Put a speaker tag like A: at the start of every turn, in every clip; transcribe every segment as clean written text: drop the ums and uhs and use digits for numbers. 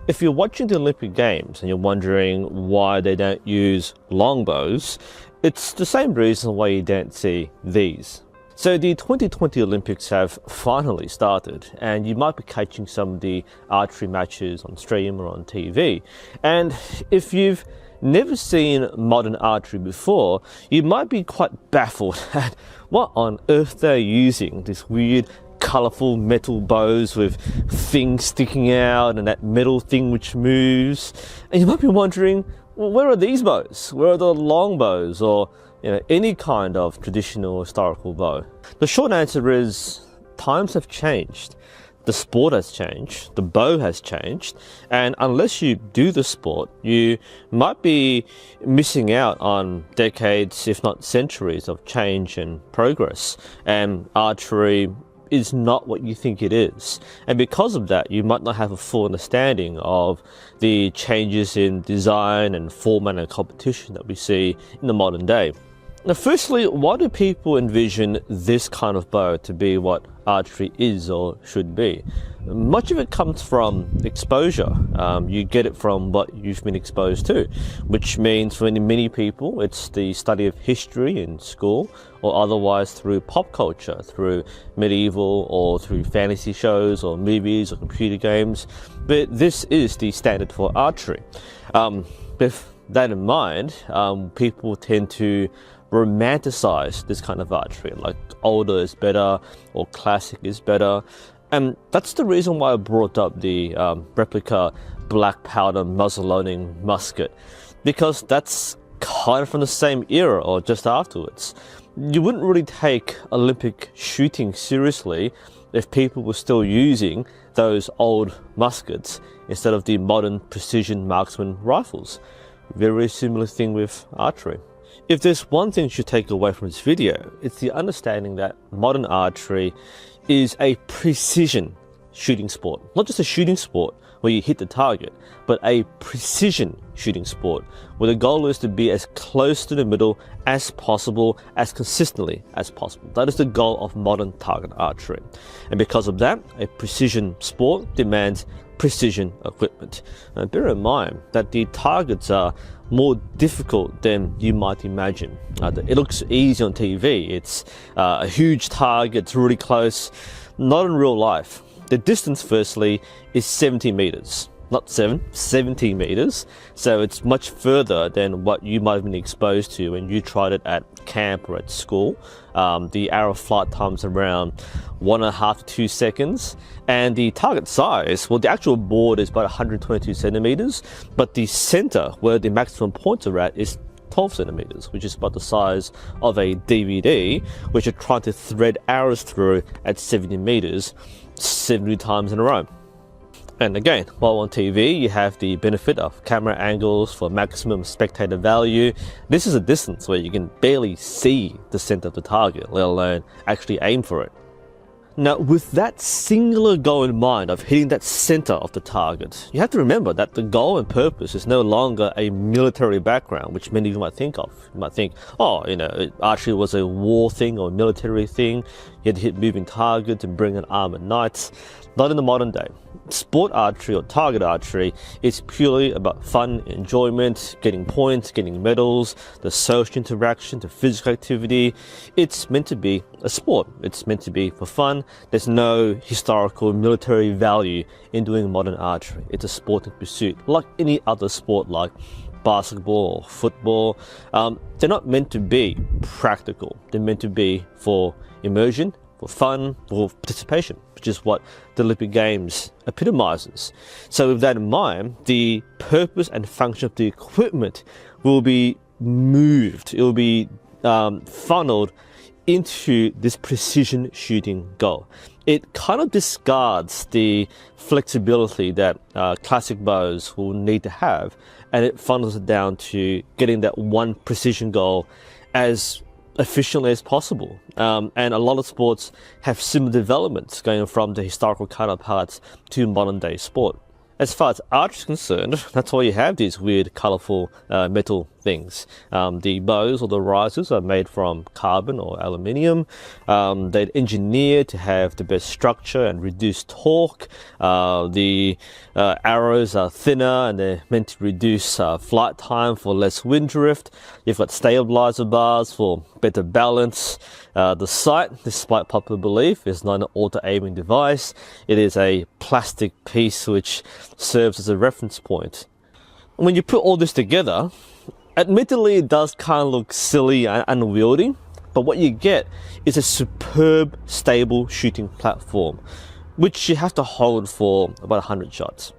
A: If you're watching the Olympic Games and you're wondering why they don't use longbows, it's the same reason why you don't see these. So the 2020 Olympics have finally started, and you might be catching some of the archery matches on stream or on TV. And if you've never seen modern archery before, you might be quite baffled at what on earth they're using, this weird colourful metal bows with things sticking out and that metal thing which moves. And you might be wondering, well, where are these bows? Where are the longbows, or any kind of traditional historical bow? The short answer is times have changed. The sport has changed, the bow has changed, and unless you do the sport, you might be missing out on decades, if not centuries, of change and progress. And archery is not what you think it is. And because of that, you might not have a full understanding of the changes in design and format and competition that we see in the modern day. Now, firstly, why do people envision this kind of bow to be what archery is or should be? Much of it comes from exposure. You get it from what you've been exposed to, which means for many people it's the study of history in school, or otherwise through pop culture, through medieval or through fantasy shows or movies or computer games. But this is the standard for archery. With that in mind, people tend to romanticize this kind of archery, like older is better or classic is better. And that's the reason why I brought up the replica black powder muzzle-loading musket, because that's kind of from the same era or just afterwards. You wouldn't really take Olympic shooting seriously if people were still using those old muskets instead of the modern precision marksman rifles. Very similar thing with archery. If there's one thing you should take away from this video, it's the understanding that modern archery is a precision shooting sport. Not just a shooting sport where you hit the target, but a precision shooting sport where the goal is to be as close to the middle as possible, as consistently as possible. That is the goal of modern target archery. And because of that, a precision sport demands precision equipment. Bear in mind that the targets are more difficult than you might imagine. It looks easy on TV. It's a huge target, it's really close. Not in real life. The distance, firstly, is 70 meters. Not 70 meters. So it's much further than what you might have been exposed to when you tried it at camp or at school. The arrow flight time's around 1.5 to 2 seconds. And the target size, well, the actual board is about 122 centimeters, but the center where the maximum points are at is 12 centimeters, which is about the size of a DVD, which you're trying to thread arrows through at 70 meters 70 times in a row. And again, while on TV, you have the benefit of camera angles for maximum spectator value. This is a distance where you can barely see the center of the target, let alone actually aim for it. Now, with that singular goal in mind of hitting that center of the target, you have to remember that the goal and purpose is no longer a military background, which many of you might think of. You might think, archery was a war thing or a military thing. You had to hit moving targets and bring in armored knights. Not in the modern day. Sport archery or target archery is purely about fun, enjoyment, getting points, getting medals, the social interaction, the physical activity. It's meant to be a sport. It's meant to be for fun. There's no historical military value in doing modern archery. It's a sporting pursuit, like any other sport, like basketball or football. They're not meant to be practical. They're meant to be for immersion, for fun, for participation, which is what the Olympic Games epitomizes. So with that in mind, the purpose and function of the equipment will be moved. It will be funneled into this precision shooting goal. It kind of discards the flexibility that classic bows will need to have, and it funnels it down to getting that one precision goal as efficiently as possible. And a lot of sports have similar developments going from the historical counterparts to modern day sport. As far as archery is concerned, that's why you have these weird, colorful metal things. The bows or the risers are made from carbon or aluminium. They're engineered to have the best structure and reduce torque. The arrows are thinner and they're meant to reduce flight time for less wind drift. You've got stabilizer bars for better balance. The sight, despite popular belief, is not an auto-aiming device. It is a plastic piece which serves as a reference point. When you put all this together, admittedly it does kind of look silly and unwieldy, but what you get is a superb, stable shooting platform, which you have to hold for about 100 shots.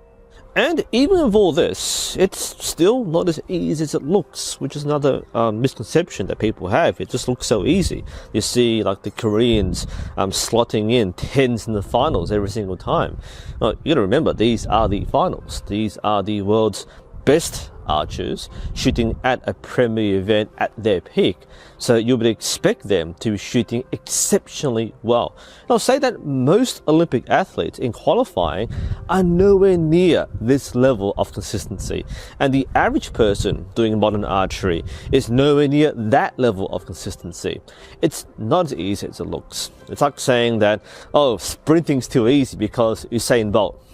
A: And even with all this, it's still not as easy as it looks, which is another misconception that people have. It just looks so easy. You see like the Koreans slotting in 10s in the finals every single time. Well, you gotta remember, these are the finals. These are the world's best archers shooting at a premier event at their peak. So you would expect them to be shooting exceptionally well. And I'll say that most Olympic athletes in qualifying are nowhere near this level of consistency. And the average person doing modern archery is nowhere near that level of consistency. It's not as easy as it looks. It's like saying that, oh, sprinting's too easy because Usain Bolt.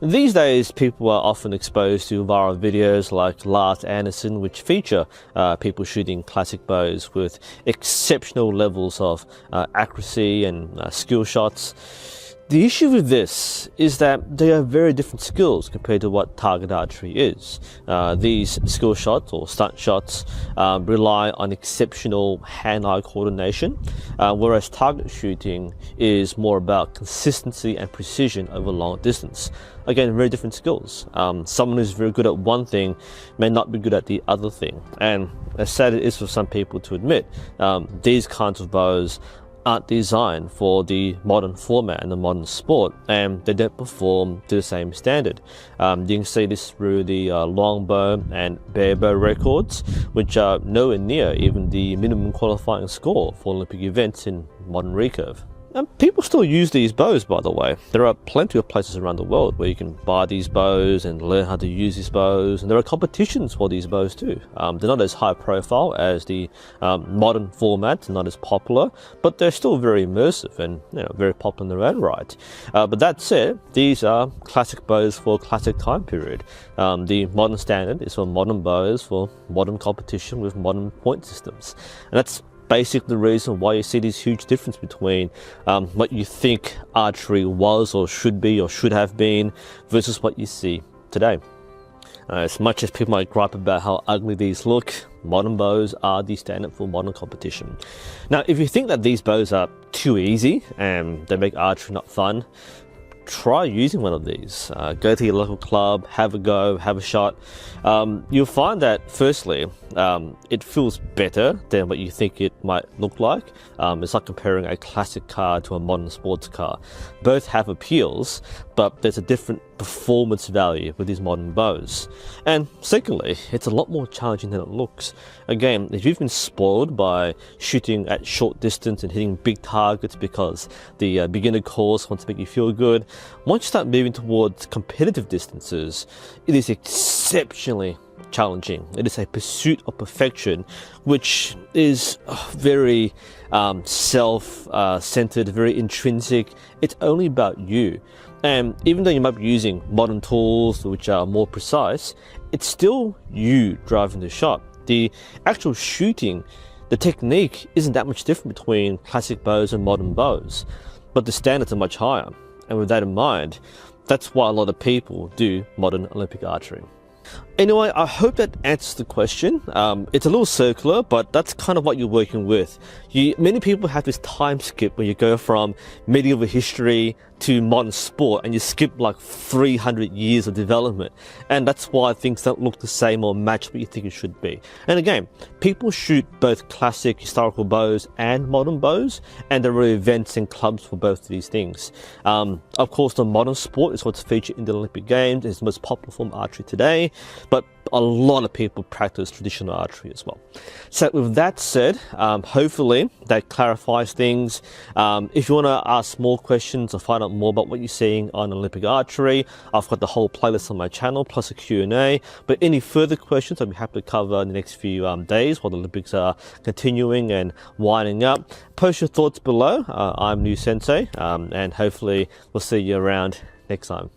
A: These days, people are often exposed to viral videos like Lars Anderson, which feature people shooting classic bows with exceptional levels of accuracy and skill shots. The issue with this is that they are very different skills compared to what target archery is. These skill shots or stunt shots rely on exceptional hand-eye coordination, whereas target shooting is more about consistency and precision over long distance. Again, very different skills. Someone who's very good at one thing may not be good at the other thing. And as sad it is for some people to admit, these kinds of bows aren't designed for the modern format and the modern sport, and they don't perform to the same standard. You can see this through the longbow and barebow records, which are nowhere near even the minimum qualifying score for Olympic events in modern recurve. And people still use these bows, by the way. There are plenty of places around the world where you can buy these bows and learn how to use these bows, and there are competitions for these bows too. They're not as high profile as the modern format, not as popular, but they're still very immersive and very popular in their own right. But that said, these are classic bows for a classic time period. The modern standard is for modern bows for modern competition with modern point systems, and that's basically the reason why you see this huge difference between what you think archery was or should be or should have been versus what you see today. As much as people might gripe about how ugly these look, modern bows are the standard for modern competition. Now, if you think that these bows are too easy and they make archery not fun, try using one of these. Go to your local club, have a go, have a shot. You'll find that firstly, it feels better than what you think it might look like. It's like comparing a classic car to a modern sports car. Both have appeals, but there's a different performance value with these modern bows. And secondly, it's a lot more challenging than it looks. Again, if you've been spoiled by shooting at short distance and hitting big targets because the beginner course wants to make you feel good, once you start moving towards competitive distances, it is exceptionally challenging. It is a pursuit of perfection, which is very self-centered, very intrinsic. It's only about you. And even though you might be using modern tools which are more precise, it's still you driving the shot. The actual shooting, the technique isn't that much different between classic bows and modern bows, but the standards are much higher. And with that in mind, that's why a lot of people do modern Olympic archery. Anyway, I hope that answers the question. It's a little circular, but that's kind of what you're working with. Many people have this time skip where you go from medieval history to modern sport and you skip like 300 years of development, and that's why things don't look the same or match what you think it should be. And again, people shoot both classic historical bows and modern bows, and there are events and clubs for both of these things. Of course, the modern sport is what's featured in the Olympic Games. It's the most popular form of archery today, but a lot of people practice traditional archery as well. So with that said, hopefully that clarifies things. If you want to ask more questions or find out out more about what you're seeing on Olympic archery, I've got the whole playlist on my channel, plus a Q&A. But any further questions, I'll be happy to cover in the next few days while the Olympics are continuing and winding up. Post your thoughts below. I'm NUSensei, and hopefully we'll see you around next time.